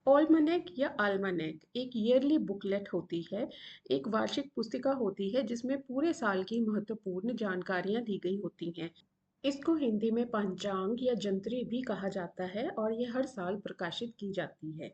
ऑलमनेक या आल्मनेक एक yearly booklet होती है। एक वार्षिक पुस्तिका होती है जिसमें पूरे साल की महत्वपूर्ण जानकारियां दी गई होती हैं। इसको हिंदी में पंचांग या जंतरी भी कहा जाता है और ये हर साल प्रकाशित की जाती है।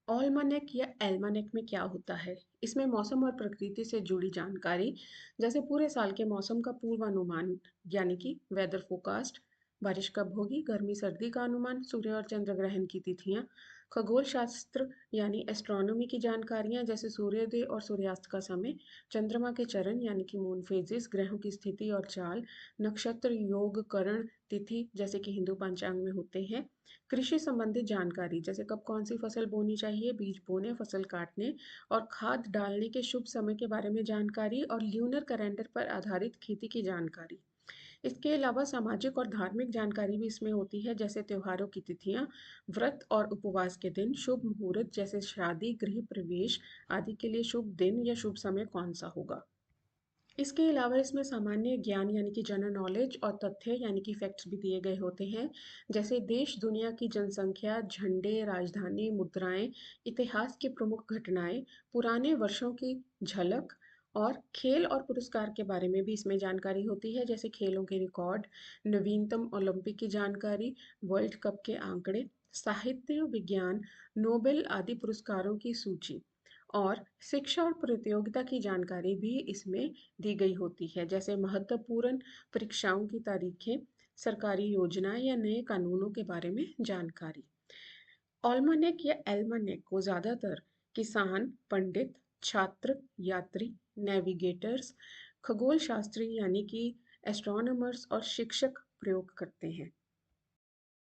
ऑलमनेक या एल्मनेक में क्या होता है? इसमें मौसम और प्रकृति से जुड़ी जानकारी, जैसे पूरे साल के मौसम का पूर्वानुमान, यानी कि वेदर फोरकास्ट, बारिश कब होगी, गर्मी सर्दी का अनुमान, सूर्य और चंद्र ग्रहण की तिथियां, खगोल शास्त्र यानी एस्ट्रोनॉमी की जानकारियां, जैसे सूर्योदय और सूर्यास्त का समय, चंद्रमा के चरण यानी कि मून फेजेस, ग्रहों की स्थिति और चाल, नक्षत्र, योग, करण, तिथि जैसे कि हिंदू पंचांग में होते हैं, कृषि संबंधित जानकारी, जैसे कब कौन सी फसल बोनी चाहिए, बीज बोने, फसल काटने और खाद डालने के शुभ समय के बारे में जानकारी, और ल्यूनर कैलेंडर पर आधारित खेती की जानकारी। इसके अलावा सामाजिक और धार्मिक जानकारी भी इसमें होती है, जैसे त्योहारों की तिथियां, व्रत और उपवास के दिन, शुभ मुहूर्त जैसे शादी, गृह प्रवेश आदि के लिए शुभ दिन या शुभ समय कौन सा होगा। इसके अलावा इसमें सामान्य ज्ञान यानी कि जनरल नॉलेज और तथ्य यानी कि फैक्ट्स भी दिए गए होते हैं, जैसे देश दुनिया की जनसंख्या, झंडे, राजधानी, मुद्राएं, इतिहास की प्रमुख घटनाएं, पुराने वर्षों की झलक, और खेल और पुरस्कार के बारे में भी इसमें जानकारी होती है, जैसे खेलों के रिकॉर्ड, नवीनतम ओलंपिक की जानकारी, वर्ल्ड कप के आंकड़े, साहित्य, विज्ञान, नोबेल आदि पुरस्कारों की सूची, और शिक्षा और प्रतियोगिता की जानकारी भी इसमें दी गई होती है, जैसे महत्वपूर्ण परीक्षाओं की तारीखें, सरकारी योजनाएं या नए कानूनों के बारे में जानकारी। ऑल्मानेक या एल्मानेक को ज़्यादातर किसान, पंडित, छात्र, यात्री, नेविगेटर्स, खगोल शास्त्री यानी कि एस्ट्रोनॉमर्स और शिक्षक प्रयोग करते हैं।